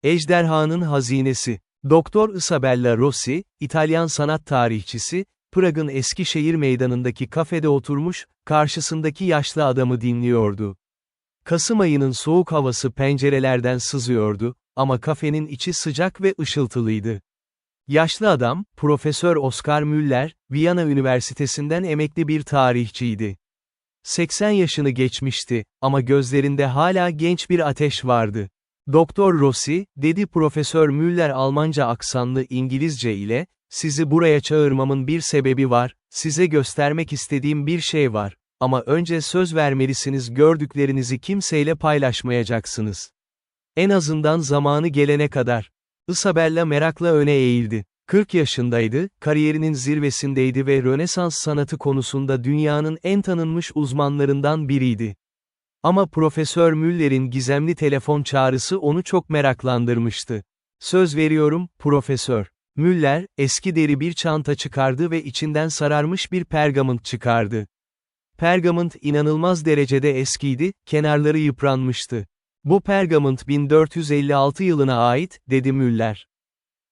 Ejderhanın Hazinesi. Doktor Isabella Rossi, İtalyan sanat tarihçisi, Prag'ın Eskişehir meydanındaki kafede oturmuş, karşısındaki yaşlı adamı dinliyordu. Kasım ayının soğuk havası pencerelerden sızıyordu, ama kafenin içi sıcak ve ışıltılıydı. Yaşlı adam, Profesör Oskar Müller, Viyana Üniversitesi'nden emekli bir tarihçiydi. 80 yaşını geçmişti, ama gözlerinde hala genç bir ateş vardı. Doktor Rossi, dedi Profesör Müller Almanca aksanlı İngilizce ile, sizi buraya çağırmamın bir sebebi var, size göstermek istediğim bir şey var. Ama önce söz vermelisiniz, gördüklerinizi kimseyle paylaşmayacaksınız. En azından zamanı gelene kadar. Isabella merakla öne eğildi. 40 yaşındaydı, kariyerinin zirvesindeydi ve Rönesans sanatı konusunda dünyanın en tanınmış uzmanlarından biriydi. Ama Profesör Müller'in gizemli telefon çağrısı onu çok meraklandırmıştı. Söz veriyorum, Profesör. Müller, eski deri bir çanta çıkardı ve içinden sararmış bir pergament çıkardı. Pergament inanılmaz derecede eskiydi, kenarları yıpranmıştı. Bu pergament 1456 yılına ait, dedi Müller.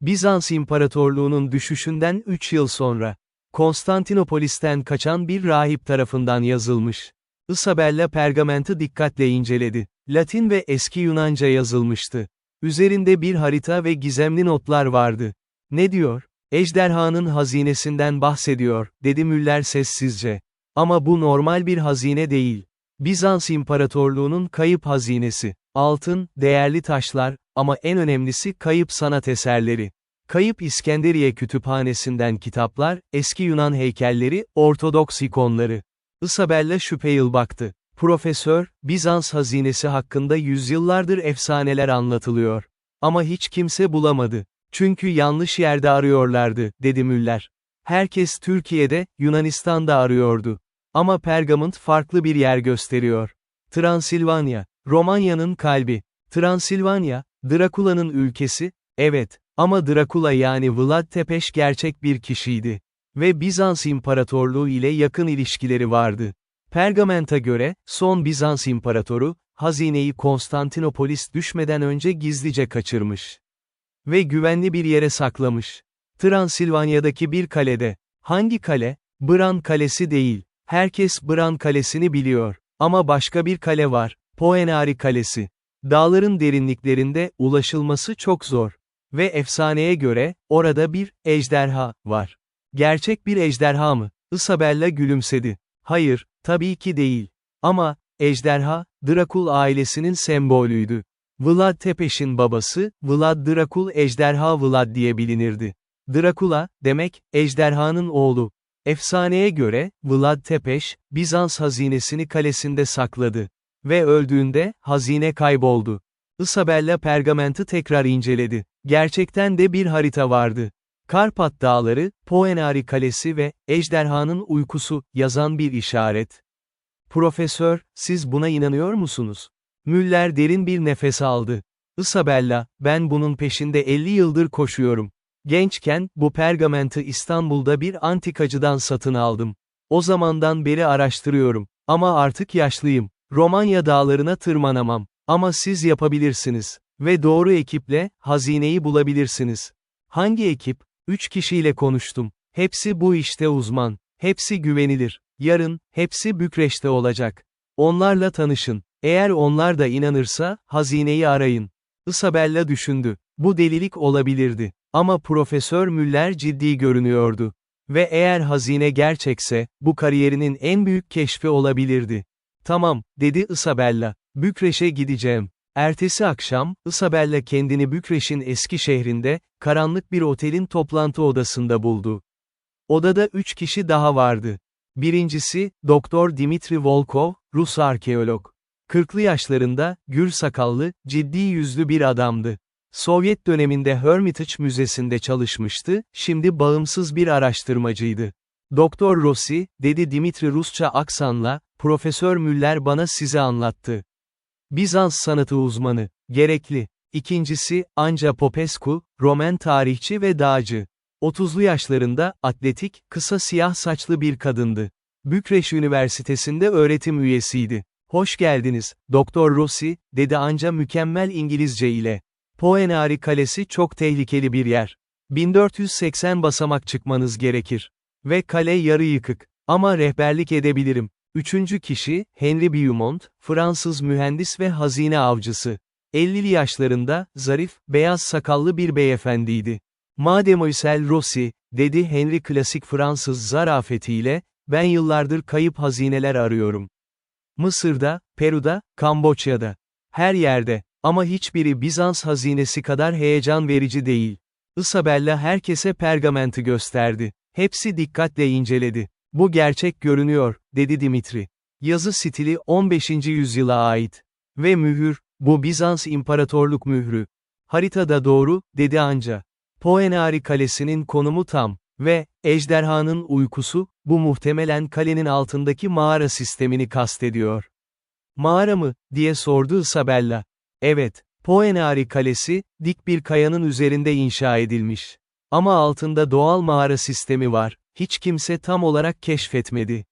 Bizans İmparatorluğu'nun düşüşünden 3 yıl sonra. Konstantinopolis'ten kaçan bir rahip tarafından yazılmış. Isabella pergamentı dikkatle inceledi. Latin ve eski Yunanca yazılmıştı. Üzerinde bir harita ve gizemli notlar vardı. Ne diyor? Ejderhanın hazinesinden bahsediyor, dedi Müller sessizce. Ama bu normal bir hazine değil. Bizans İmparatorluğu'nun kayıp hazinesi. Altın, değerli taşlar, ama en önemlisi kayıp sanat eserleri. Kayıp İskenderiye Kütüphanesi'nden kitaplar, eski Yunan heykelleri, Ortodoks ikonları. Isabella şüpheli baktı. Profesör, Bizans hazinesi hakkında yüzyıllardır efsaneler anlatılıyor. Ama hiç kimse bulamadı. Çünkü yanlış yerde arıyorlardı, dedi Müller. Herkes Türkiye'de, Yunanistan'da arıyordu. Ama pergament farklı bir yer gösteriyor. Transilvanya, Romanya'nın kalbi. Transilvanya, Drakula'nın ülkesi, evet, ama Drakula yani Vlad Tepes gerçek bir kişiydi. Ve Bizans İmparatorluğu ile yakın ilişkileri vardı. Pergamenta göre, son Bizans İmparatoru, hazineyi Konstantinopolis düşmeden önce gizlice kaçırmış. Ve güvenli bir yere saklamış. Transilvanya'daki bir kalede. Hangi kale? Bran Kalesi değil. Herkes Bran Kalesi'ni biliyor. Ama başka bir kale var. Poenari Kalesi. Dağların derinliklerinde, ulaşılması çok zor. Ve efsaneye göre, orada bir ejderha var. Gerçek bir ejderha mı? Isabella gülümsedi. Hayır, tabii ki değil. Ama, ejderha, Drakul ailesinin sembolüydü. Vlad Tepes'in babası, Vlad Drakul ejderha Vlad diye bilinirdi. Drakula, demek, ejderhanın oğlu. Efsaneye göre, Vlad Tepes, Bizans hazinesini kalesinde sakladı. Ve öldüğünde, hazine kayboldu. Isabella pergamentı tekrar inceledi. Gerçekten de bir harita vardı. Karpat Dağları, Poenari Kalesi ve Ejderhanın Uykusu yazan bir işaret. Profesör, siz buna inanıyor musunuz? Müller derin bir nefes aldı. Isabella, ben bunun peşinde 50 yıldır koşuyorum. Gençken, bu pergamentı İstanbul'da bir antikacıdan satın aldım. O zamandan beri araştırıyorum. Ama artık yaşlıyım. Romanya dağlarına tırmanamam. Ama siz yapabilirsiniz. Ve doğru ekiple, hazineyi bulabilirsiniz. Hangi ekip? 3 kişiyle konuştum. Hepsi bu işte uzman. Hepsi güvenilir. Yarın, hepsi Bükreş'te olacak. Onlarla tanışın. Eğer onlar da inanırsa, hazineyi arayın. Isabella düşündü. Bu delilik olabilirdi. Ama Profesör Müller ciddi görünüyordu. Ve eğer hazine gerçekse, bu kariyerinin en büyük keşfi olabilirdi. Tamam, dedi Isabella. Bükreş'e gideceğim. Ertesi akşam, Isabella kendini Bükreş'in eski şehrinde, karanlık bir otelin toplantı odasında buldu. Odada 3 kişi daha vardı. Birincisi, Doktor Dimitri Volkov, Rus arkeolog. 40'lı yaşlarında, gür sakallı, ciddi yüzlü bir adamdı. Sovyet döneminde Hermitage Müzesi'nde çalışmıştı, şimdi bağımsız bir araştırmacıydı. Doktor Rossi, dedi Dimitri Rusça aksanla, Profesör Müller bana sizi anlattı. Bizans sanatı uzmanı, gerekli. İkincisi, Anja Popescu, Roman tarihçi ve dağcı. 30'lu yaşlarında, atletik, kısa siyah saçlı bir kadındı. Bükreş Üniversitesi'nde öğretim üyesiydi. Hoş geldiniz, Doktor Rossi, dedi Anja mükemmel İngilizce ile. Poenari Kalesi çok tehlikeli bir yer. 1480 basamak çıkmanız gerekir. Ve kale yarı yıkık. Ama rehberlik edebilirim. Üçüncü kişi, Henry Beaumont, Fransız mühendis ve hazine avcısı. 50'li yaşlarında, zarif, beyaz sakallı bir beyefendiydi. Mademoiselle Rossi, dedi Henry klasik Fransız zarafetiyle, ben yıllardır kayıp hazineler arıyorum. Mısır'da, Peru'da, Kamboçya'da. Her yerde. Ama hiçbiri Bizans hazinesi kadar heyecan verici değil. Isabella herkese pergamenti gösterdi. Hepsi dikkatle inceledi. Bu gerçek görünüyor, dedi Dimitri. Yazı stili 15. yüzyıla ait. Ve mühür, bu Bizans İmparatorluk mührü. Haritada doğru, dedi anca. Poenari Kalesi'nin konumu tam. Ve, ejderhanın uykusu, bu muhtemelen kalenin altındaki mağara sistemini kastediyor. Mağara mı, diye sordu Isabella. Evet, Poenari Kalesi, dik bir kayanın üzerinde inşa edilmiş. Ama altında doğal mağara sistemi var, hiç kimse tam olarak keşfetmedi.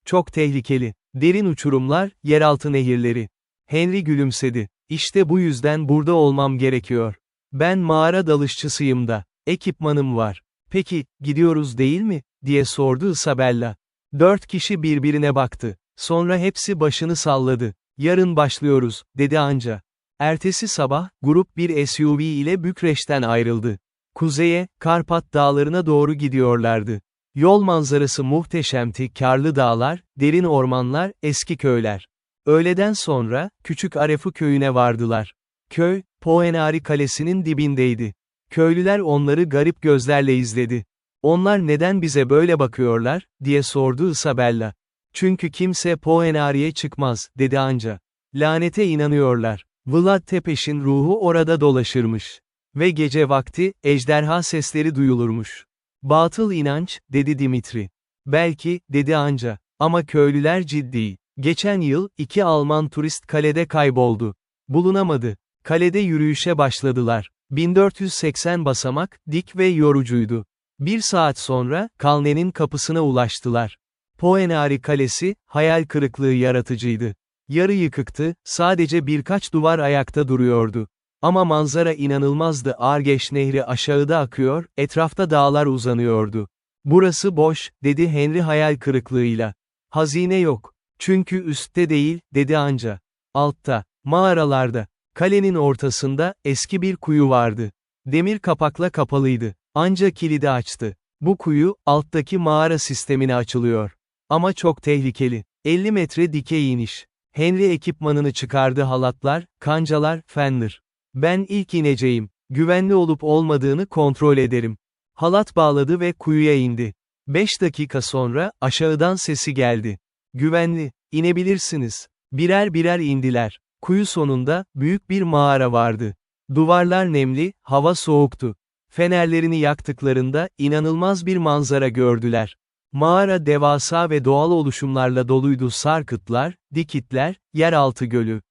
Çok tehlikeli. Derin uçurumlar, yeraltı nehirleri. Henry gülümsedi. İşte bu yüzden burada olmam gerekiyor. Ben mağara dalışçısıyım da. Ekipmanım var. Peki, gidiyoruz değil mi? Diye sordu Isabella. 4 kişi birbirine baktı. Sonra hepsi başını salladı. Yarın başlıyoruz, dedi anca. Ertesi sabah, grup bir SUV ile Bükreş'ten ayrıldı. Kuzeye, Karpat dağlarına doğru gidiyorlardı. Yol manzarası muhteşemti, karlı dağlar, derin ormanlar, eski köyler. Öğleden sonra, Küçük Arefu köyüne vardılar. Köy, Poenari Kalesi'nin dibindeydi. Köylüler onları garip gözlerle izledi. Onlar neden bize böyle bakıyorlar, diye sordu Isabella. Çünkü kimse Poenari'ye çıkmaz, dedi anca. Lanete inanıyorlar. Vlad Tepes'in ruhu orada dolaşırmış. Ve gece vakti, ejderha sesleri duyulurmuş. Batıl inanç, dedi Dimitri. Belki, dedi anca. Ama köylüler ciddi. Geçen yıl, 2 Alman turist kalede kayboldu. Bulunamadı. Kalede yürüyüşe başladılar. 1480 basamak, dik ve yorucuydu. 1 saat sonra, Kalne'nin kapısına ulaştılar. Poenari Kalesi, hayal kırıklığı yaratıcıydı. Yarı yıkıktı, sadece birkaç duvar ayakta duruyordu. Ama manzara inanılmazdı. Argeş Nehri aşağıda akıyor, etrafta dağlar uzanıyordu. Burası boş, dedi Henry hayal kırıklığıyla. Hazine yok. Çünkü üstte değil, dedi anca. Altta, mağaralarda. Kalenin ortasında, eski bir kuyu vardı. Demir kapakla kapalıydı. Anca kilidi açtı. Bu kuyu, alttaki mağara sistemine açılıyor. Ama çok tehlikeli. 50 metre dikey iniş. Henry ekipmanını çıkardı, halatlar, kancalar, fenler. Ben ilk ineceğim. Güvenli olup olmadığını kontrol ederim. Halat bağladı ve kuyuya indi. 5 dakika sonra, aşağıdan sesi geldi. Güvenli, inebilirsiniz. Birer birer indiler. Kuyu sonunda, büyük bir mağara vardı. Duvarlar nemli, hava soğuktu. Fenerlerini yaktıklarında, inanılmaz bir manzara gördüler. Mağara devasa ve doğal oluşumlarla doluydu, sarkıtlar, dikitler, yeraltı gölü.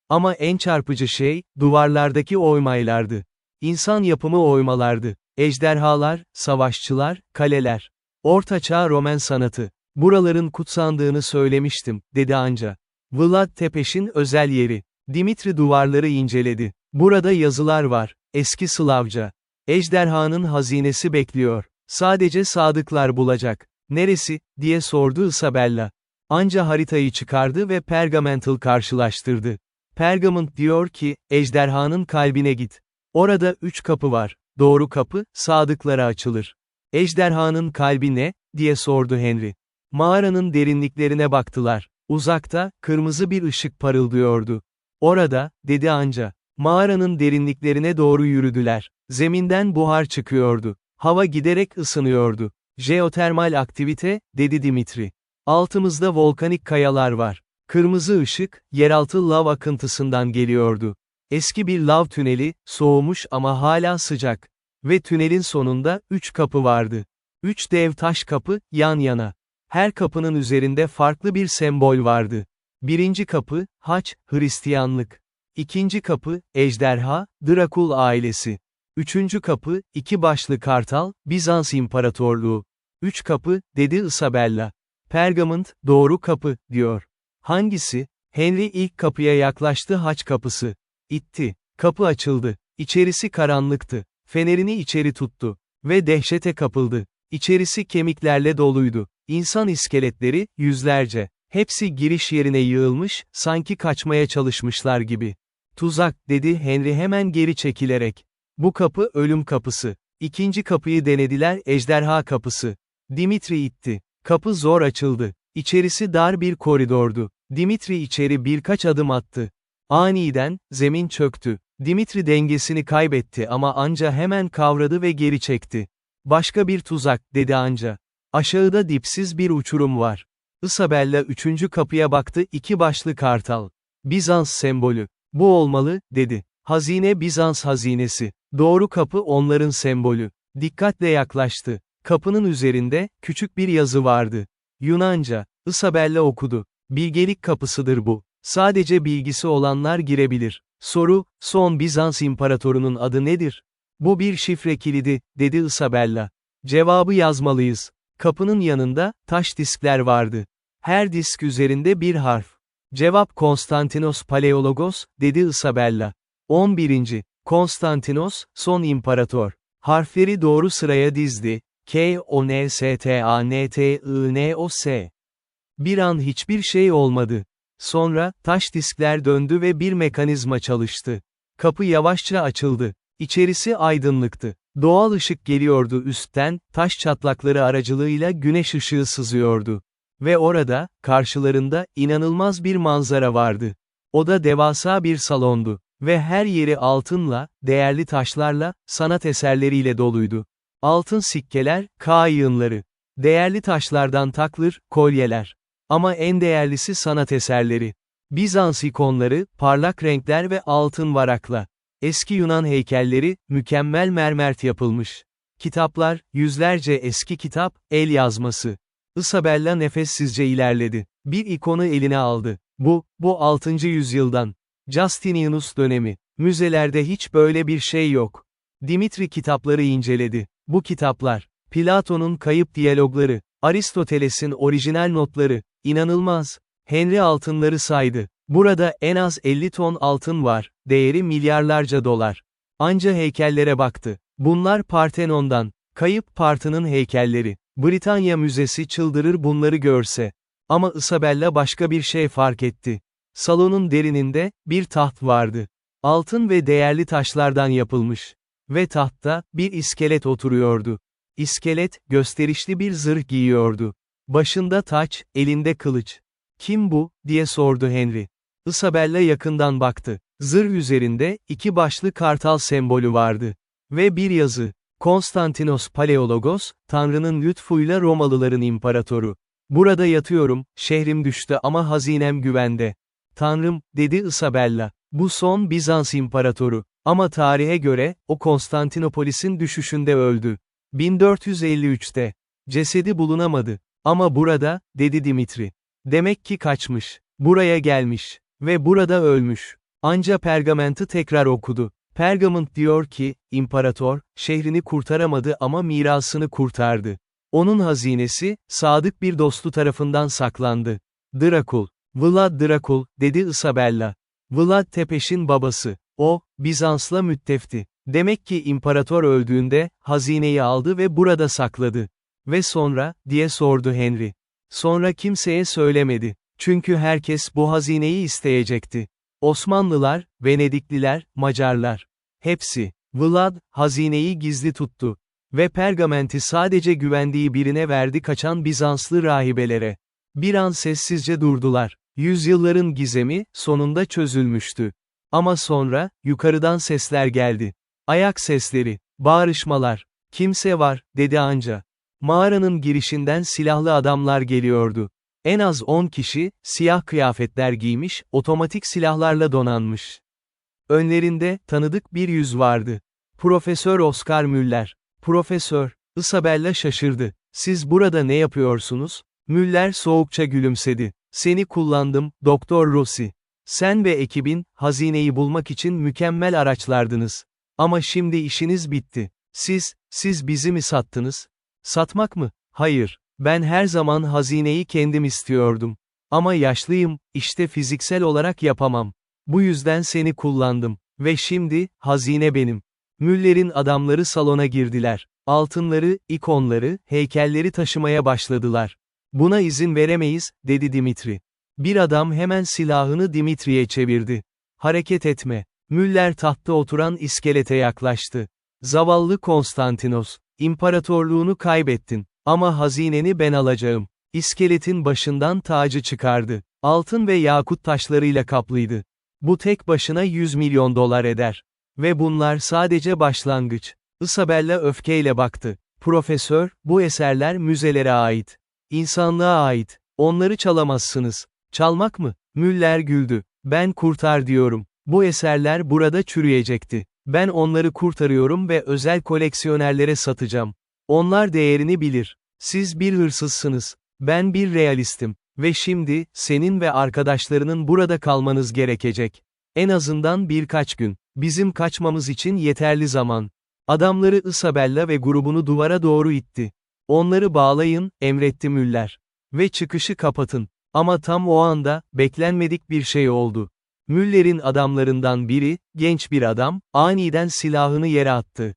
Ama en çarpıcı şey, duvarlardaki oymaylardı. İnsan yapımı oymalardı. Ejderhalar, savaşçılar, kaleler. Ortaçağ Roman sanatı. Buraların kutsandığını söylemiştim, dedi anca. Vlad Tepes'in özel yeri. Dimitri duvarları inceledi. Burada yazılar var. Eski Slavca. Ejderhanın hazinesi bekliyor. Sadece sadıklar bulacak. Neresi, diye sordu Isabella. Anca haritayı çıkardı ve Pergamental karşılaştırdı. Pergament diyor ki, ejderhanın kalbine git. Orada 3 kapı var. Doğru kapı, sadıklara açılır. Ejderhanın kalbi ne, diye sordu Henry. Mağaranın derinliklerine baktılar. Uzakta, kırmızı bir ışık parıldıyordu. Orada, dedi anca. Mağaranın derinliklerine doğru yürüdüler. Zeminden buhar çıkıyordu. Hava giderek ısınıyordu. Jeotermal aktivite, dedi Dimitri. Altımızda volkanik kayalar var. Kırmızı ışık, yeraltı lav akıntısından geliyordu. Eski bir lav tüneli, soğumuş ama hala sıcak. Ve tünelin sonunda, 3 kapı vardı. 3 dev taş kapı, yan yana. Her kapının üzerinde farklı bir sembol vardı. Birinci kapı, haç, Hristiyanlık. İkinci kapı, ejderha, Drakul ailesi. Üçüncü kapı, 2 başlı kartal, Bizans İmparatorluğu. 3 kapı, dedi Isabella. Pergament, doğru kapı, diyor. Hangisi? Henry ilk kapıya yaklaştı, haç kapısı. İtti. Kapı açıldı. İçerisi karanlıktı. Fenerini içeri tuttu. Ve dehşete kapıldı. İçerisi kemiklerle doluydu. İnsan iskeletleri, yüzlerce. Hepsi giriş yerine yığılmış, sanki kaçmaya çalışmışlar gibi. Tuzak, dedi Henry hemen geri çekilerek. Bu kapı ölüm kapısı. İkinci kapıyı denediler, ejderha kapısı. Dimitri itti. Kapı zor açıldı. İçerisi dar bir koridordu. Dimitri içeri birkaç adım attı. Aniden, zemin çöktü. Dimitri dengesini kaybetti ama anca hemen kavradı ve geri çekti. Başka bir tuzak, dedi anca. Aşağıda dipsiz bir uçurum var. Isabella üçüncü kapıya baktı, iki başlı kartal. Bizans sembolü. Bu olmalı, dedi. Hazine Bizans hazinesi. Doğru kapı onların sembolü. Dikkatle yaklaştı. Kapının üzerinde, küçük bir yazı vardı. Yunanca. Isabella okudu. Bilgelik kapısıdır bu. Sadece bilgisi olanlar girebilir. Soru, son Bizans imparatorunun adı nedir? Bu bir şifre kilidi, dedi Isabella. Cevabı yazmalıyız. Kapının yanında, taş diskler vardı. Her disk üzerinde bir harf. Cevap Konstantinos Paleologos, dedi Isabella. 11. Konstantinos, son imparator. Harfleri doğru sıraya dizdi. K-O-N-S-T-A-N-T-I-N-O-S. Bir an hiçbir şey olmadı. Sonra, taş diskler döndü ve bir mekanizma çalıştı. Kapı yavaşça açıldı. İçerisi aydınlıktı. Doğal ışık geliyordu üstten, taş çatlakları aracılığıyla güneş ışığı sızıyordu. Ve orada, karşılarında, inanılmaz bir manzara vardı. Oda devasa bir salondu. Ve her yeri altınla, değerli taşlarla, sanat eserleriyle doluydu. Altın sikkeler, K yığınları. Değerli taşlardan takır, kolyeler. Ama en değerlisi sanat eserleri. Bizans ikonları, parlak renkler ve altın varakla. Eski Yunan heykelleri, mükemmel mermert yapılmış. Kitaplar, yüzlerce eski kitap, el yazması. Isabella nefessizce ilerledi. Bir ikonu eline aldı. Bu 6. yüzyıldan. Justinianus dönemi. Müzelerde hiç böyle bir şey yok. Dimitri kitapları inceledi. Bu kitaplar, Platon'un kayıp diyalogları, Aristoteles'in orijinal notları, inanılmaz. Henry altınları saydı. Burada en az 50 ton altın var, değeri milyarlarca dolar. Anca heykellere baktı. Bunlar Partenon'dan, kayıp Partı'nın heykelleri. Britanya Müzesi çıldırır bunları görse. Ama Isabella başka bir şey fark etti. Salonun derininde, bir taht vardı. Altın ve değerli taşlardan yapılmış. Ve tahtta, bir iskelet oturuyordu. İskelet, gösterişli bir zırh giyiyordu. Başında taç, elinde kılıç. "Kim bu?" diye sordu Henry. Isabella yakından baktı. Zırh üzerinde, iki başlı kartal sembolü vardı. Ve bir yazı. Konstantinos Paleologos, Tanrı'nın lütfuyla Romalıların imparatoru. "Burada yatıyorum, şehrim düştü ama hazinem güvende." "Tanrım," dedi Isabella. "Bu son Bizans imparatoru. Ama tarihe göre, o Konstantinopolis'in düşüşünde öldü. 1453'te. Cesedi bulunamadı. Ama burada, dedi Dimitri. Demek ki kaçmış. Buraya gelmiş. Ve burada ölmüş." Anca pergamentı tekrar okudu. Pergament diyor ki, imparator, şehrini kurtaramadı ama mirasını kurtardı. Onun hazinesi, sadık bir dostu tarafından saklandı. Drakul. Vlad Drakul, dedi Isabella. Vlad Tepes'in babası. O, Bizans'la müttefti. Demek ki imparator öldüğünde, hazineyi aldı ve burada sakladı. Ve sonra, diye sordu Henry. Sonra kimseye söylemedi. Çünkü herkes bu hazineyi isteyecekti. Osmanlılar, Venedikliler, Macarlar. Hepsi. Vlad, hazineyi gizli tuttu. Ve pergamenti sadece güvendiği birine verdi, kaçan Bizanslı rahibelere. Bir an sessizce durdular. Yüzyılların gizemi, sonunda çözülmüştü. Ama sonra, yukarıdan sesler geldi. Ayak sesleri, bağırışmalar. "Kimse var," dedi anca. Mağaranın girişinden silahlı adamlar geliyordu. En az 10 kişi, siyah kıyafetler giymiş, otomatik silahlarla donanmış. Önlerinde, tanıdık bir yüz vardı. Profesör Oscar Müller. "Profesör," Isabella şaşırdı. "Siz burada ne yapıyorsunuz?" Müller soğukça gülümsedi. "Seni kullandım, Doktor Rossi. Sen ve ekibin, hazineyi bulmak için mükemmel araçlardınız. Ama şimdi işiniz bitti. Siz bizi mi sattınız?" "Satmak mı? Hayır. Ben her zaman hazineyi kendim istiyordum. Ama yaşlıyım, işte fiziksel olarak yapamam. Bu yüzden seni kullandım. Ve şimdi, hazine benim. Müller'in adamları salona girdiler. Altınları, ikonları, heykelleri taşımaya başladılar. Buna izin veremeyiz, dedi Dimitri. Bir adam hemen silahını Dimitri'ye çevirdi. Hareket etme. Müller tahtta oturan iskelete yaklaştı. Zavallı Konstantinos, imparatorluğunu kaybettin. Ama hazineni ben alacağım. İskeletin başından tacı çıkardı. Altın ve yakut taşlarıyla kaplıydı. Bu tek başına 100 milyon dolar eder. Ve bunlar sadece başlangıç. Isabella öfkeyle baktı. Profesör, bu eserler müzelere ait. İnsanlığa ait. Onları çalamazsınız. Çalmak mı? Müller güldü. Ben kurtar diyorum. Bu eserler burada çürüyecekti. Ben onları kurtarıyorum ve özel koleksiyonerlere satacağım. Onlar değerini bilir. Siz bir hırsızsınız. Ben bir realistim. Ve şimdi, senin ve arkadaşlarının burada kalmanız gerekecek. En azından birkaç gün. Bizim kaçmamız için yeterli zaman. Adamları Isabella ve grubunu duvara doğru itti. Onları bağlayın, emretti Müller. Ve çıkışı kapatın. Ama tam o anda, beklenmedik bir şey oldu. Müller'in adamlarından biri, genç bir adam, aniden silahını yere attı.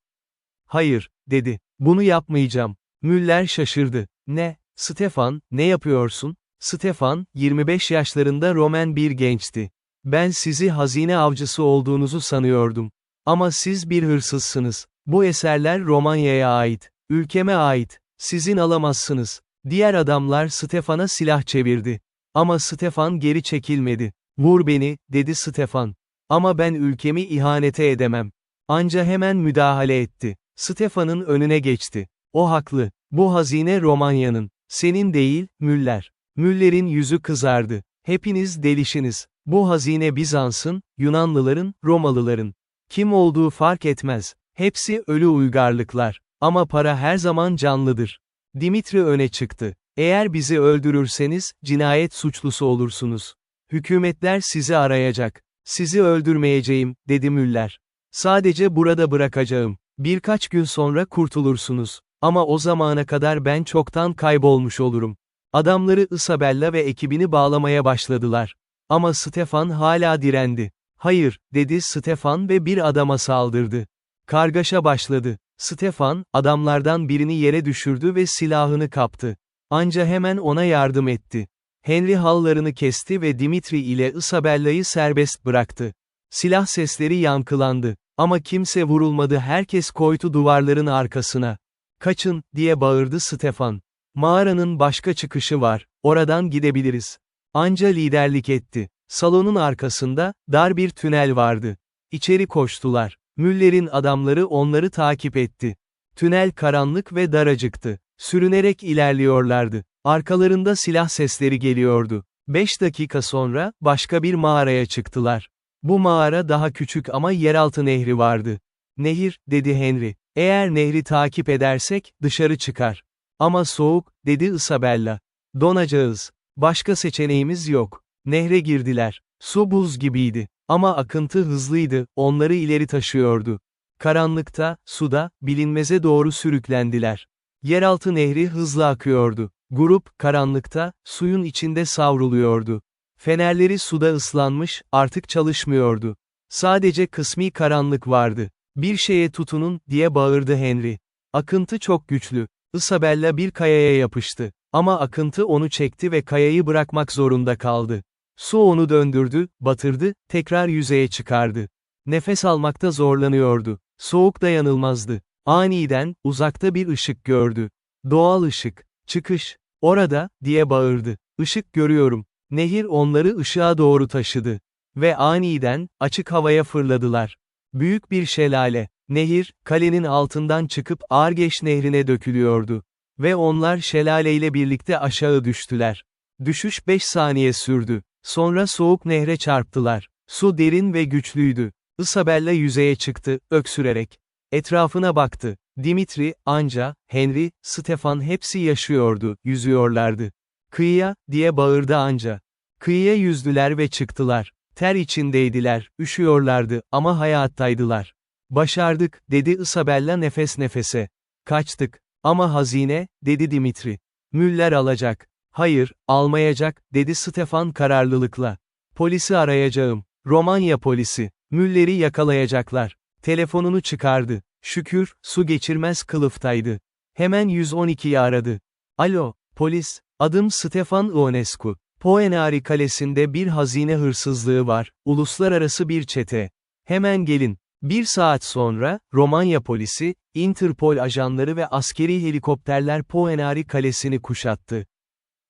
Hayır, dedi. Bunu yapmayacağım. Müller şaşırdı. Ne? Stefan, ne yapıyorsun? Stefan, 25 yaşlarında Roman bir gençti. Ben sizi hazine avcısı olduğunuzu sanıyordum. Ama siz bir hırsızsınız. Bu eserler Romanya'ya ait. Ülkeme ait. Sizin alamazsınız. Diğer adamlar Stefan'a silah çevirdi. Ama Stefan geri çekilmedi. Vur beni, dedi Stefan. Ama ben ülkemi ihanete edemem. Anca hemen müdahale etti. Stefan'ın önüne geçti. O haklı. Bu hazine Romanya'nın. Senin değil, Müller. Müller'in yüzü kızardı. Hepiniz delişiniz. Bu hazine Bizans'ın, Yunanlıların, Romalıların. Kim olduğu fark etmez. Hepsi ölü uygarlıklar. Ama para her zaman canlıdır. Dimitri öne çıktı. Eğer bizi öldürürseniz, cinayet suçlusu olursunuz. Hükümetler sizi arayacak. Sizi öldürmeyeceğim, dedi Müller. Sadece burada bırakacağım. Birkaç gün sonra kurtulursunuz. Ama o zamana kadar ben çoktan kaybolmuş olurum. Adamları Isabella ve ekibini bağlamaya başladılar. Ama Stefan hala direndi. Hayır, dedi Stefan ve bir adama saldırdı. Kargaşa başladı. Stefan, adamlardan birini yere düşürdü ve silahını kaptı. Anca hemen ona yardım etti. Henry hallarını kesti ve Dimitri ile Isabella'yı serbest bıraktı. Silah sesleri yankılandı. Ama kimse vurulmadı, herkes koydu duvarların arkasına. Kaçın, diye bağırdı Stefan. Mağaranın başka çıkışı var, oradan gidebiliriz. Anca liderlik etti. Salonun arkasında, dar bir tünel vardı. İçeri koştular. Müller'in adamları onları takip etti. Tünel karanlık ve daracıktı. Sürünerek ilerliyorlardı. Arkalarında silah sesleri geliyordu. 5 dakika sonra, başka bir mağaraya çıktılar. Bu mağara daha küçük ama yeraltı nehri vardı. Nehir, dedi Henry. Eğer nehri takip edersek, dışarı çıkar. Ama soğuk, dedi Isabella. Donacağız. Başka seçeneğimiz yok. Nehre girdiler. Su buz gibiydi. Ama akıntı hızlıydı, onları ileri taşıyordu. Karanlıkta, suda, bilinmeze doğru sürüklendiler. Yeraltı nehri hızla akıyordu. Grup, karanlıkta, suyun içinde savruluyordu. Fenerleri suda ıslanmış, artık çalışmıyordu. Sadece kısmi karanlık vardı. Bir şeye tutunun, diye bağırdı Henry. Akıntı çok güçlü. Isabella bir kayaya yapıştı. Ama akıntı onu çekti ve kayayı bırakmak zorunda kaldı. Su onu döndürdü, batırdı, tekrar yüzeye çıkardı. Nefes almakta zorlanıyordu. Soğuk dayanılmazdı. Aniden, uzakta bir ışık gördü. Doğal ışık. Çıkış. Orada, diye bağırdı. Işık görüyorum. Nehir onları ışığa doğru taşıdı. Ve aniden, açık havaya fırladılar. Büyük bir şelale. Nehir, kalenin altından çıkıp Argeş nehrine dökülüyordu. Ve onlar şelaleyle birlikte aşağı düştüler. Düşüş 5 saniye sürdü. Sonra soğuk nehre çarptılar. Su derin ve güçlüydü. Isabella yüzeye çıktı, öksürerek. Etrafına baktı. Dimitri, Anca, Henry, Stefan hepsi yaşıyordu, yüzüyorlardı. Kıyıya, diye bağırdı Anca. Kıyıya yüzdüler ve çıktılar. Ter içindeydiler, üşüyorlardı ama hayattaydılar. Başardık, dedi Isabella nefes nefese. Kaçtık. Ama hazine, dedi Dimitri. Müller alacak. Hayır, almayacak, dedi Stefan kararlılıkla. Polisi arayacağım. Romanya polisi. Müller'i yakalayacaklar. Telefonunu çıkardı. Şükür, su geçirmez kılıftaydı. Hemen 112'yi aradı. Alo, polis, adım Stefan Ionescu. Poenari Kalesi'nde bir hazine hırsızlığı var, uluslararası bir çete. Hemen gelin. Bir saat sonra, Romanya polisi, Interpol ajanları ve askeri helikopterler Poenari Kalesi'ni kuşattı.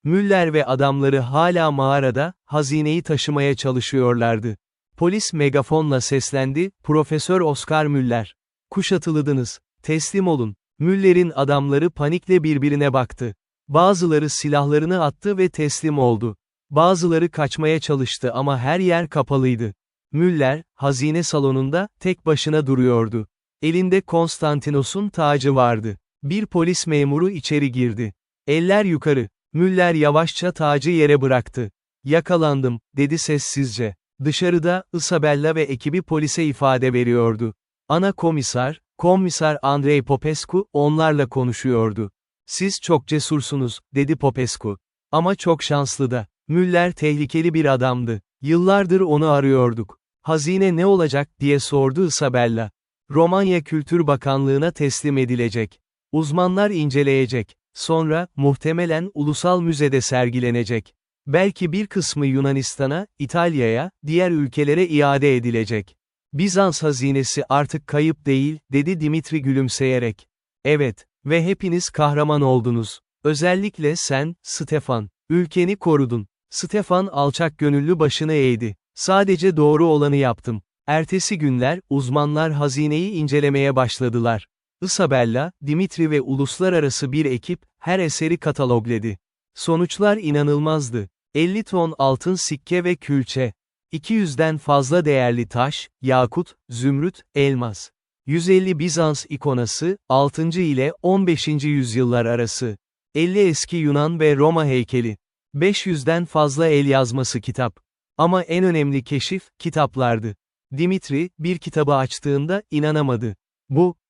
Müller ve adamları hala mağarada, hazineyi taşımaya çalışıyorlardı. Polis megafonla seslendi, Profesör Oskar Müller. Kuşatıldınız, teslim olun. Müller'in adamları panikle birbirine baktı. Bazıları silahlarını attı ve teslim oldu. Bazıları kaçmaya çalıştı ama her yer kapalıydı. Müller, hazine salonunda, tek başına duruyordu. Elinde Konstantinos'un tacı vardı. Bir polis memuru içeri girdi. Eller yukarı. Müller yavaşça tacı yere bıraktı. Yakalandım, dedi sessizce. Dışarıda, Isabella ve ekibi polise ifade veriyordu. Ana komiser Andrei Popescu, onlarla konuşuyordu. Siz çok cesursunuz, dedi Popescu. Ama çok şanslı da. Müller tehlikeli bir adamdı. Yıllardır onu arıyorduk. Hazine ne olacak, diye sordu Isabella. Romanya Kültür Bakanlığı'na teslim edilecek. Uzmanlar inceleyecek. Sonra, muhtemelen ulusal müzede sergilenecek. Belki bir kısmı Yunanistan'a, İtalya'ya, diğer ülkelere iade edilecek. Bizans hazinesi artık kayıp değil, dedi Dimitri gülümseyerek. Evet, ve hepiniz kahraman oldunuz. Özellikle sen, Stefan. Ülkeni korudun. Stefan alçak gönüllü başını eğdi. Sadece doğru olanı yaptım. Ertesi günler, uzmanlar hazineyi incelemeye başladılar. Isabella, Dimitri ve uluslararası bir ekip, her eseri katalogledi. Sonuçlar inanılmazdı. 50 ton altın sikke ve külçe. 200'den fazla değerli taş, yakut, zümrüt, elmas. 150 Bizans ikonası, 6. ile 15. yüzyıllar arası. 50 eski Yunan ve Roma heykeli. 500'den fazla el yazması kitap. Ama en önemli keşif, kitaplardı. Dimitri, bir kitabı açtığında, inanamadı.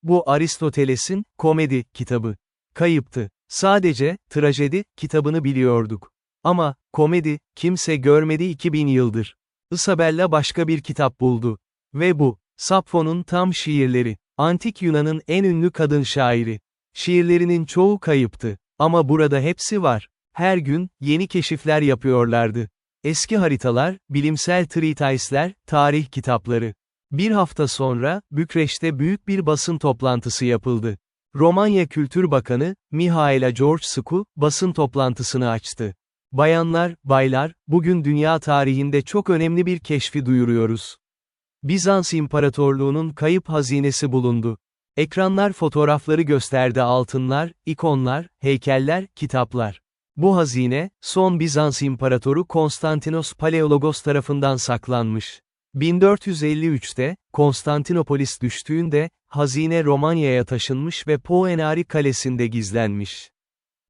Bu Aristoteles'in, komedi, kitabı. Kayıptı. Sadece, trajedi, kitabını biliyorduk. Ama, komedi, kimse görmedi 2000 yıldır. Isabella başka bir kitap buldu. Ve bu, Sappho'nun tam şiirleri. Antik Yunan'ın en ünlü kadın şairi. Şiirlerinin çoğu kayıptı. Ama burada hepsi var. Her gün, yeni keşifler yapıyorlardı. Eski haritalar, bilimsel treatise'ler, tarih kitapları. Bir hafta sonra, Bükreş'te büyük bir basın toplantısı yapıldı. Romanya Kültür Bakanı, Mihaela Georgescu, basın toplantısını açtı. Bayanlar, baylar, bugün dünya tarihinde çok önemli bir keşfi duyuruyoruz. Bizans İmparatorluğu'nun kayıp hazinesi bulundu. Ekranlar fotoğrafları gösterdi, altınlar, ikonlar, heykeller, kitaplar. Bu hazine, son Bizans İmparatoru Konstantinos Paleologos tarafından saklanmış. 1453'te, Konstantinopolis düştüğünde, hazine Romanya'ya taşınmış ve Poenari Kalesi'nde gizlenmiş.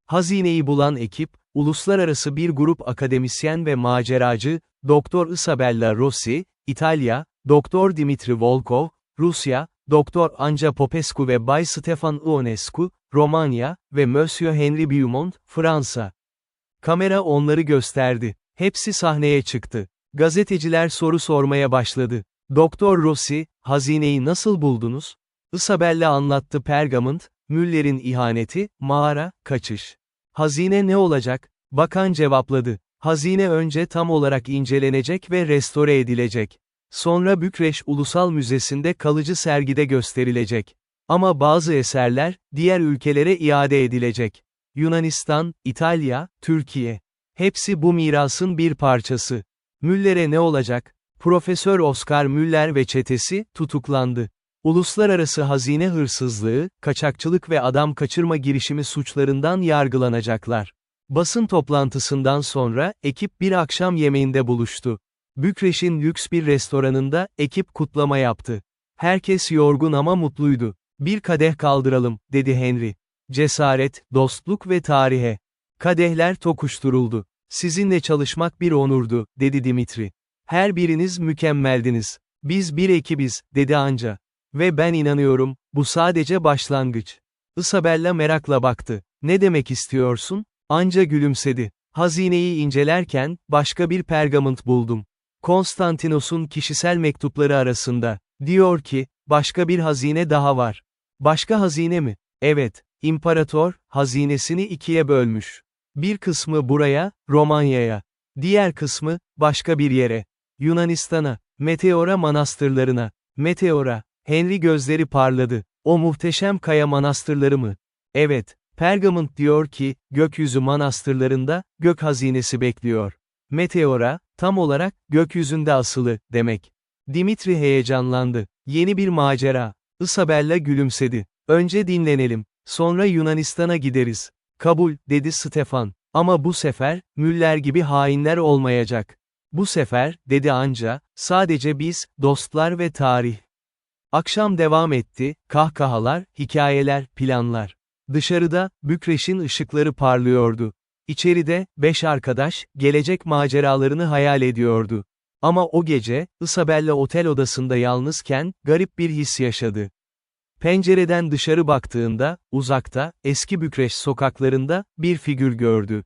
Hazineyi bulan ekip, uluslararası bir grup akademisyen ve maceracı, Doktor Isabella Rossi, İtalya, Doktor Dimitri Volkov, Rusya, Doktor Anja Popescu ve Bay Stefan Ionescu, Romanya ve Monsieur Henri Beaumont, Fransa. Kamera onları gösterdi. Hepsi sahneye çıktı. Gazeteciler soru sormaya başladı. Doktor Rossi, hazineyi nasıl buldunuz? Isabella anlattı. Pergament, Müller'in ihaneti, mağara, kaçış. Hazine ne olacak? Bakan cevapladı. Hazine önce tam olarak incelenecek ve restore edilecek. Sonra Bükreş Ulusal Müzesi'nde kalıcı sergide gösterilecek. Ama bazı eserler, diğer ülkelere iade edilecek. Yunanistan, İtalya, Türkiye. Hepsi bu mirasın bir parçası. Müller'e ne olacak? Profesör Oskar Müller ve çetesi, tutuklandı. Uluslararası hazine hırsızlığı, kaçakçılık ve adam kaçırma girişimi suçlarından yargılanacaklar. Basın toplantısından sonra, ekip bir akşam yemeğinde buluştu. Bükreş'in lüks bir restoranında, ekip kutlama yaptı. Herkes yorgun ama mutluydu. Bir kadeh kaldıralım, dedi Henry. Cesaret, dostluk ve tarihe. Kadehler tokuşturuldu. Sizinle çalışmak bir onurdu, dedi Dimitri. Her biriniz mükemmeldiniz. Biz bir ekibiz, dedi Anja. Ve ben inanıyorum, bu sadece başlangıç. Isabella merakla baktı. Ne demek istiyorsun? Anja gülümsedi. Hazineyi incelerken, başka bir pergament buldum. Konstantinos'un kişisel mektupları arasında. Diyor ki, başka bir hazine daha var. Başka hazine mi? Evet, imparator, hazinesini ikiye bölmüş. Bir kısmı buraya, Romanya'ya. Diğer kısmı, başka bir yere. Yunanistan'a, Meteora manastırlarına. Meteora, Henry gözleri parladı. O muhteşem kaya manastırları mı? Evet, Pergamont diyor ki, gökyüzü manastırlarında, gök hazinesi bekliyor. Meteora, tam olarak, gökyüzünde asılı, demek. Dimitri heyecanlandı. Yeni bir macera. Isabella gülümsedi. Önce dinlenelim. Sonra Yunanistan'a gideriz. Kabul, dedi Stefan. Ama bu sefer, Müller gibi hainler olmayacak. Bu sefer, dedi anca, sadece biz, dostlar ve tarih. Akşam devam etti, kahkahalar, hikayeler, planlar. Dışarıda, Bükreş'in ışıkları parlıyordu. İçeride, 5 arkadaş, gelecek maceralarını hayal ediyordu. Ama o gece, Isabella otel odasında yalnızken, garip bir his yaşadı. Pencereden dışarı baktığında, uzakta, eski Bükreş sokaklarında, bir figür gördü.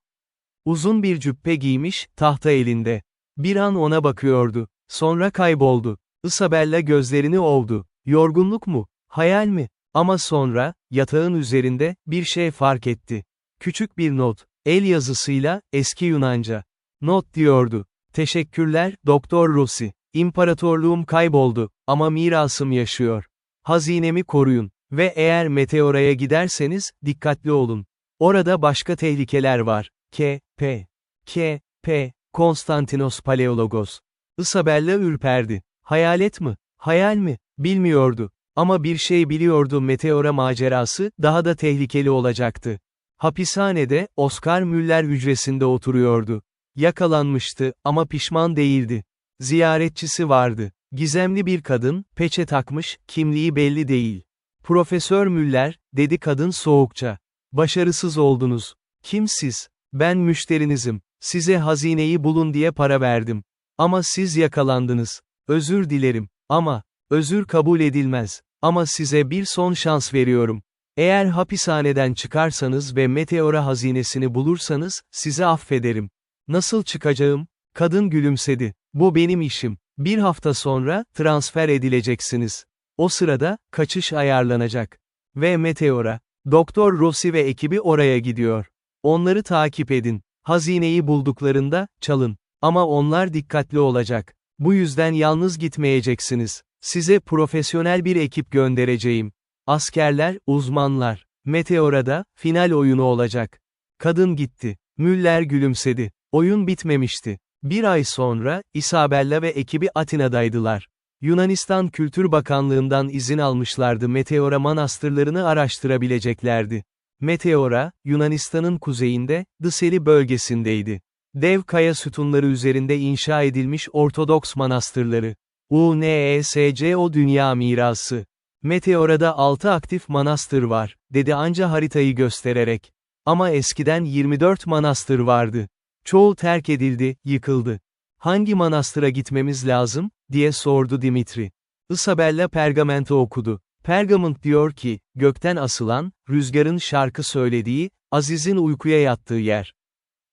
Uzun bir cübbe giymiş, tahta elinde. Bir an ona bakıyordu. Sonra kayboldu. Isabella gözlerini ovdu. Yorgunluk mu? Hayal mi? Ama sonra, yatağın üzerinde, bir şey fark etti. Küçük bir not. El yazısıyla, eski Yunanca. Not diyordu. Teşekkürler, Doktor Rossi. İmparatorluğum kayboldu, ama mirasım yaşıyor. Hazinemi koruyun. Ve eğer Meteora'ya giderseniz, dikkatli olun. Orada başka tehlikeler var. K.P. Konstantinos Paleologos. Isabella ürperdi. Hayalet mi? Hayal mi? Bilmiyordu. Ama bir şey biliyordu, Meteora macerası, daha da tehlikeli olacaktı. Hapishanede, Oscar Müller hücresinde oturuyordu. Yakalanmıştı, ama pişman değildi. Ziyaretçisi vardı. Gizemli bir kadın, peçe takmış, kimliği belli değil. Profesör Müller, dedi kadın soğukça. Başarısız oldunuz. Kim siz? Ben müşterinizim. Size hazineyi bulun diye para verdim. Ama siz yakalandınız. Özür dilerim. Ama, özür kabul edilmez. Ama size bir son şans veriyorum. Eğer hapishaneden çıkarsanız ve Meteora hazinesini bulursanız, sizi affederim. Nasıl çıkacağım? Kadın gülümsedi. Bu benim işim. Bir hafta sonra, transfer edileceksiniz. O sırada, kaçış ayarlanacak. Ve Meteora, Doktor Rossi ve ekibi oraya gidiyor. Onları takip edin. Hazineyi bulduklarında, çalın. Ama onlar dikkatli olacak. Bu yüzden yalnız gitmeyeceksiniz. Size profesyonel bir ekip göndereceğim. Askerler, uzmanlar. Meteora'da, final oyunu olacak. Kadın gitti. Müller gülümsedi. Oyun bitmemişti. Bir ay sonra, Isabella ve ekibi Atina'daydılar. Yunanistan Kültür Bakanlığı'ndan izin almışlardı, Meteora manastırlarını araştırabileceklerdi. Meteora, Yunanistan'ın kuzeyinde, Dıseli bölgesindeydi. Dev kaya sütunları üzerinde inşa edilmiş Ortodoks manastırları. UNESCO Dünya Mirası. Meteora'da 6 aktif manastır var, dedi anca haritayı göstererek. Ama eskiden 24 manastır vardı. Çoğu terk edildi, yıkıldı. Hangi manastıra gitmemiz lazım, diye sordu Dimitri. Isabella pergamento okudu. Pergamont diyor ki, gökten asılan, rüzgarın şarkı söylediği, Aziz'in uykuya yattığı yer.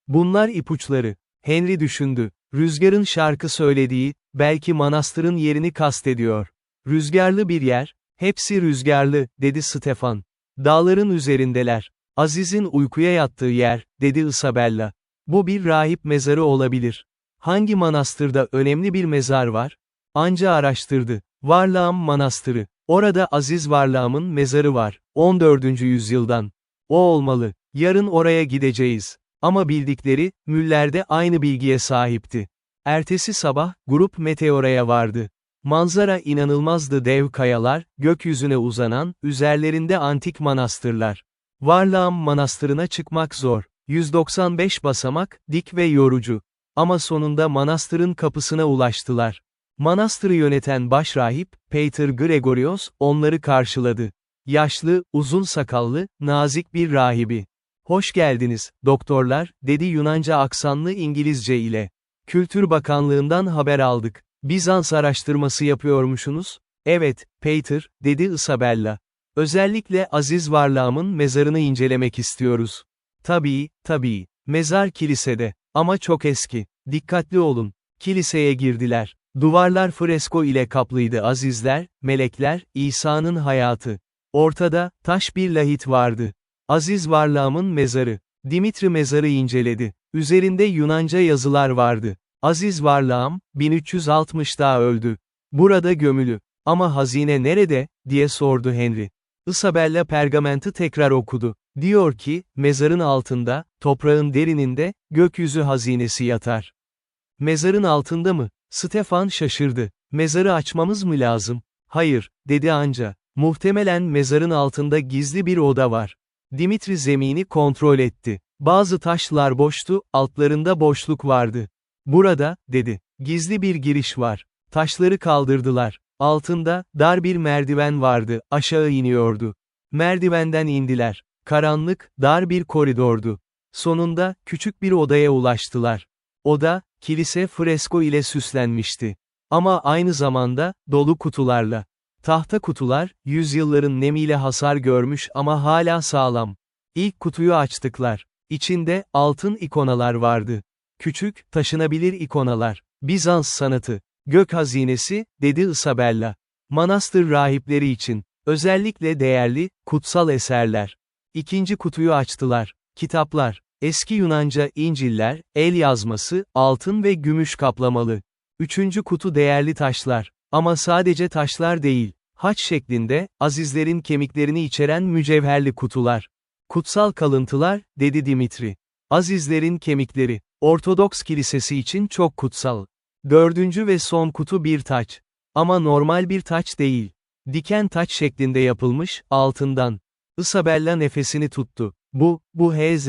Bunlar ipuçları. Henry düşündü. Rüzgarın şarkı söylediği, belki manastırın yerini kastediyor. Rüzgarlı bir yer, hepsi rüzgarlı, dedi Stefan. Dağların üzerindeler. Aziz'in uykuya yattığı yer, dedi Isabella. Bu bir rahip mezarı olabilir. Hangi manastırda önemli bir mezar var? Anca araştırdı. Varlağım Manastırı. Orada Aziz Varlağım'ın mezarı var. 14. yüzyıldan. O olmalı. Yarın oraya gideceğiz. Ama bildikleri, Müller de aynı bilgiye sahipti. Ertesi sabah, grup Meteora'ya vardı. Manzara inanılmazdı, dev kayalar, gökyüzüne uzanan, üzerlerinde antik manastırlar. Varlağım Manastırı'na çıkmak zor. 195 basamak, dik ve yorucu. Ama sonunda manastırın kapısına ulaştılar. Manastırı yöneten başrahip, Peter Gregorios, onları karşıladı. Yaşlı, uzun sakallı, nazik bir rahibi. "Hoş geldiniz, doktorlar," dedi Yunanca aksanlı İngilizce ile. "Kültür Bakanlığından haber aldık. Bizans araştırması yapıyormuşsunuz." "Evet, Peter," dedi Isabella. "Özellikle Aziz Varlağım'ın mezarını incelemek istiyoruz." "Tabii, tabii. Mezar kilisede. Ama çok eski. Dikkatli olun. Kiliseye girdiler. Duvarlar fresko ile kaplıydı. Azizler, melekler, İsa'nın hayatı. Ortada, taş bir lahit vardı. Aziz varlığımın mezarı. Dimitri mezarı inceledi. Üzerinde Yunanca yazılar vardı. Aziz varlığım, 1360'da öldü. Burada gömülü. Ama hazine nerede, diye sordu Henry. Isabella pergamenti tekrar okudu. Diyor ki, mezarın altında, toprağın derininde, gökyüzü hazinesi yatar. Mezarın altında mı? Stefan şaşırdı. Mezarı açmamız mı lazım? Hayır, dedi anca. Muhtemelen mezarın altında gizli bir oda var. Dimitri zemini kontrol etti. Bazı taşlar boştu, altlarında boşluk vardı. Burada, dedi. Gizli bir giriş var. Taşları kaldırdılar. Altında, dar bir merdiven vardı, aşağı iniyordu. Merdivenden indiler. Karanlık, dar bir koridordu. Sonunda, küçük bir odaya ulaştılar. Oda, kilise fresko ile süslenmişti. Ama aynı zamanda, dolu kutularla. Tahta kutular, yüzyılların nemiyle hasar görmüş ama hala sağlam. İlk kutuyu açtıklar. İçinde, altın ikonalar vardı. Küçük, taşınabilir ikonalar. Bizans sanatı. Gök hazinesi, dedi Isabella. Manastır rahipleri için. Özellikle değerli, kutsal eserler. İkinci kutuyu açtılar. Kitaplar. Eski Yunanca İncil'ler, el yazması, altın ve gümüş kaplamalı. Üçüncü kutu değerli taşlar. Ama sadece taşlar değil. Haç şeklinde, azizlerin kemiklerini içeren mücevherli kutular. Kutsal kalıntılar, dedi Dimitri. Azizlerin kemikleri. Ortodoks kilisesi için çok kutsal. Dördüncü ve son kutu bir taç. Ama normal bir taç değil. Diken taç şeklinde yapılmış, altından. Isabella nefesini tuttu. Bu H.Z.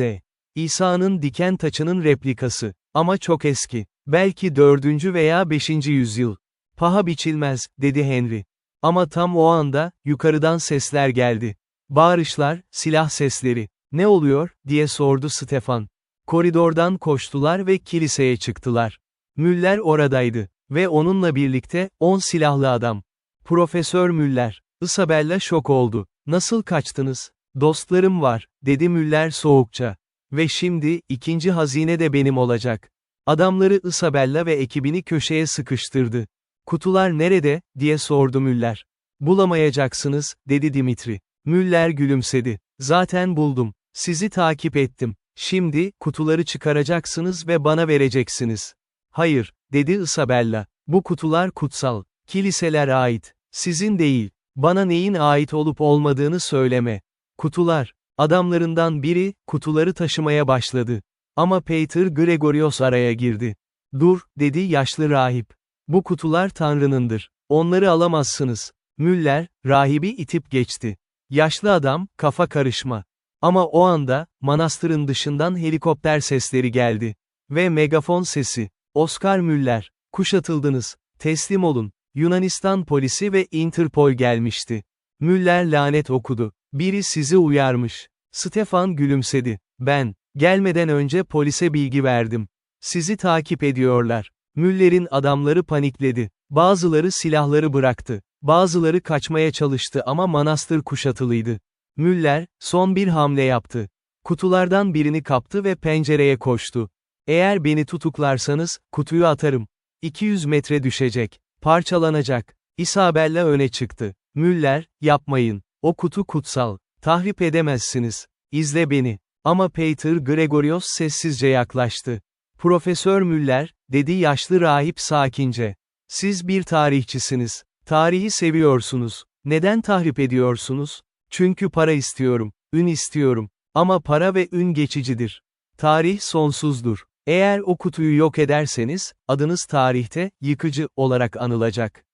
İsa'nın diken taçının replikası. Ama çok eski. Belki 4. veya 5. yüzyıl. Paha biçilmez, dedi Henry. Ama tam o anda, yukarıdan sesler geldi. Bağırışlar, silah sesleri. Ne oluyor, diye sordu Stefan. Koridordan koştular ve kiliseye çıktılar. Müller oradaydı. Ve onunla birlikte, 10 silahlı adam. Profesör Müller. Isabella şok oldu. Nasıl kaçtınız? Dostlarım var, dedi Müller soğukça. Ve şimdi, ikinci hazine de benim olacak. Adamları Isabella ve ekibini köşeye sıkıştırdı. Kutular nerede, diye sordu Müller. Bulamayacaksınız, dedi Dimitri. Müller gülümsedi. Zaten buldum. Sizi takip ettim. Şimdi, kutuları çıkaracaksınız ve bana vereceksiniz. Hayır, dedi Isabella. Bu kutular kutsal. Kiliseler ait. Sizin değil. Bana neyin ait olup olmadığını söyleme. Kutular. Adamlarından biri, kutuları taşımaya başladı. Ama Peter Gregorios araya girdi. Dur, dedi yaşlı rahip. Bu kutular Tanrı'nındır. Onları alamazsınız. Müller, rahibi itip geçti. Yaşlı adam, kafa karışma. Ama o anda, manastırın dışından helikopter sesleri geldi. Ve megafon sesi. Oscar Müller, kuşatıldınız. Teslim olun. Yunanistan polisi ve Interpol gelmişti. Müller lanet okudu. Biri sizi uyarmış. Stefan gülümsedi. Ben, gelmeden önce polise bilgi verdim. Sizi takip ediyorlar. Müller'in adamları panikledi. Bazıları silahları bıraktı. Bazıları kaçmaya çalıştı ama manastır kuşatılıydı. Müller, son bir hamle yaptı. Kutulardan birini kaptı ve pencereye koştu. Eğer beni tutuklarsanız, kutuyu atarım. 200 metre düşecek. Parçalanacak. Isabella öne çıktı. Müller, yapmayın. O kutu kutsal. Tahrip edemezsiniz. İzle beni. Ama Peter Gregorios sessizce yaklaştı. Profesör Müller, dedi yaşlı rahip sakince. Siz bir tarihçisiniz. Tarihi seviyorsunuz. Neden tahrip ediyorsunuz? Çünkü para istiyorum. Ün istiyorum. Ama para ve ün geçicidir. Tarih sonsuzdur. Eğer o kutuyu yok ederseniz, adınız tarihte, yıkıcı, olarak anılacak.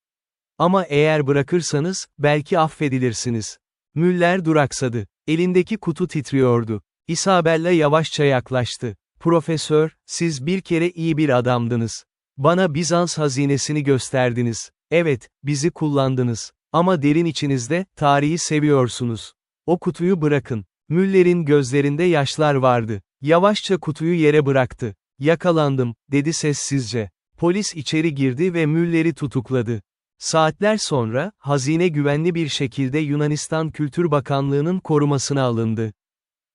Ama eğer bırakırsanız, belki affedilirsiniz. Müller duraksadı. Elindeki kutu titriyordu. Isabella yavaşça yaklaştı. Profesör, siz bir kere iyi bir adamdınız. Bana Bizans hazinesini gösterdiniz. Evet, bizi kullandınız. Ama derin içinizde, tarihi seviyorsunuz. O kutuyu bırakın. Müller'in gözlerinde yaşlar vardı. Yavaşça kutuyu yere bıraktı. Yakalandım, dedi sessizce. Polis içeri girdi ve Müller'i tutukladı. Saatler sonra, hazine güvenli bir şekilde Yunanistan Kültür Bakanlığı'nın korumasına alındı.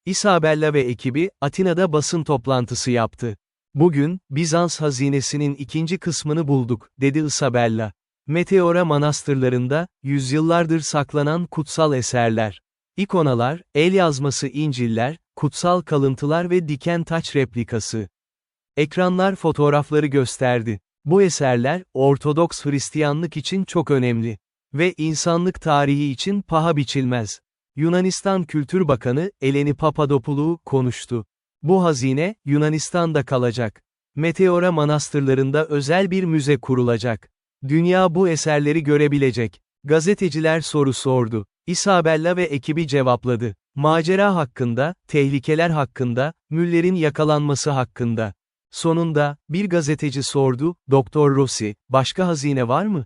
Isabella ve ekibi, Atina'da basın toplantısı yaptı. Bugün, Bizans hazinesinin ikinci kısmını bulduk, dedi Isabella. Meteora manastırlarında, yüzyıllardır saklanan kutsal eserler. İkonalar, el yazması İncil'ler, kutsal kalıntılar ve diken taç replikası. Ekranlar fotoğrafları gösterdi. Bu eserler, Ortodoks Hristiyanlık için çok önemli. Ve insanlık tarihi için paha biçilmez. Yunanistan Kültür Bakanı, Eleni Papadopoulou, konuştu. Bu hazine, Yunanistan'da kalacak. Meteora manastırlarında özel bir müze kurulacak. Dünya bu eserleri görebilecek. Gazeteciler soru sordu. Isabella ve ekibi cevapladı. Macera hakkında, tehlikeler hakkında, Müller'in yakalanması hakkında. Sonunda, bir gazeteci sordu, Doktor Rossi, başka hazine var mı?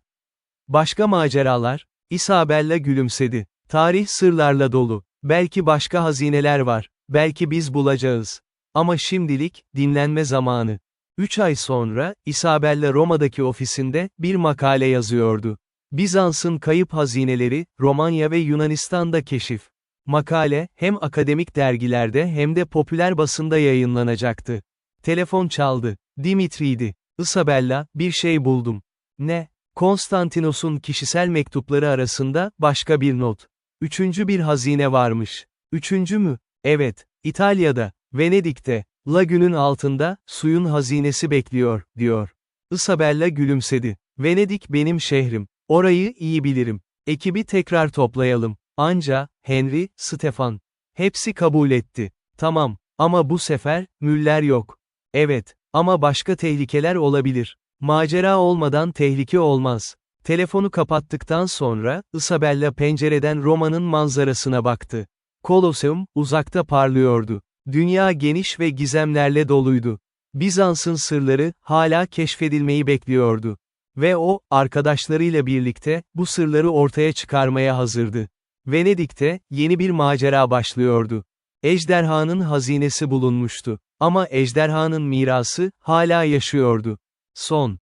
Başka maceralar? Isabella gülümsedi. Tarih sırlarla dolu. Belki başka hazineler var. Belki biz bulacağız. Ama şimdilik, dinlenme zamanı. 3 ay sonra, Isabella Roma'daki ofisinde, bir makale yazıyordu. Bizans'ın kayıp hazineleri, Romanya ve Yunanistan'da keşif. Makale, hem akademik dergilerde hem de popüler basında yayınlanacaktı. Telefon çaldı. Dimitri'ydi. Isabella, bir şey buldum. Ne? Konstantinos'un kişisel mektupları arasında, başka bir not. Üçüncü bir hazine varmış. Üçüncü mü? Evet, İtalya'da, Venedik'te, lagünün altında, suyun hazinesi bekliyor, diyor. Isabella gülümsedi. Venedik benim şehrim. Orayı iyi bilirim. Ekibi tekrar toplayalım. Anca, Henry, Stefan. Hepsi kabul etti. Tamam, ama bu sefer, Müller yok. Evet, ama başka tehlikeler olabilir. Macera olmadan tehlike olmaz. Telefonu kapattıktan sonra, Isabella pencereden Roma'nın manzarasına baktı. Kolosseum, uzakta parlıyordu. Dünya geniş ve gizemlerle doluydu. Bizans'ın sırları, hala keşfedilmeyi bekliyordu. Ve o, arkadaşlarıyla birlikte, bu sırları ortaya çıkarmaya hazırdı. Venedik'te, yeni bir macera başlıyordu. Ejderhanın hazinesi bulunmuştu. Ama ejderhanın mirası, hala yaşıyordu. Son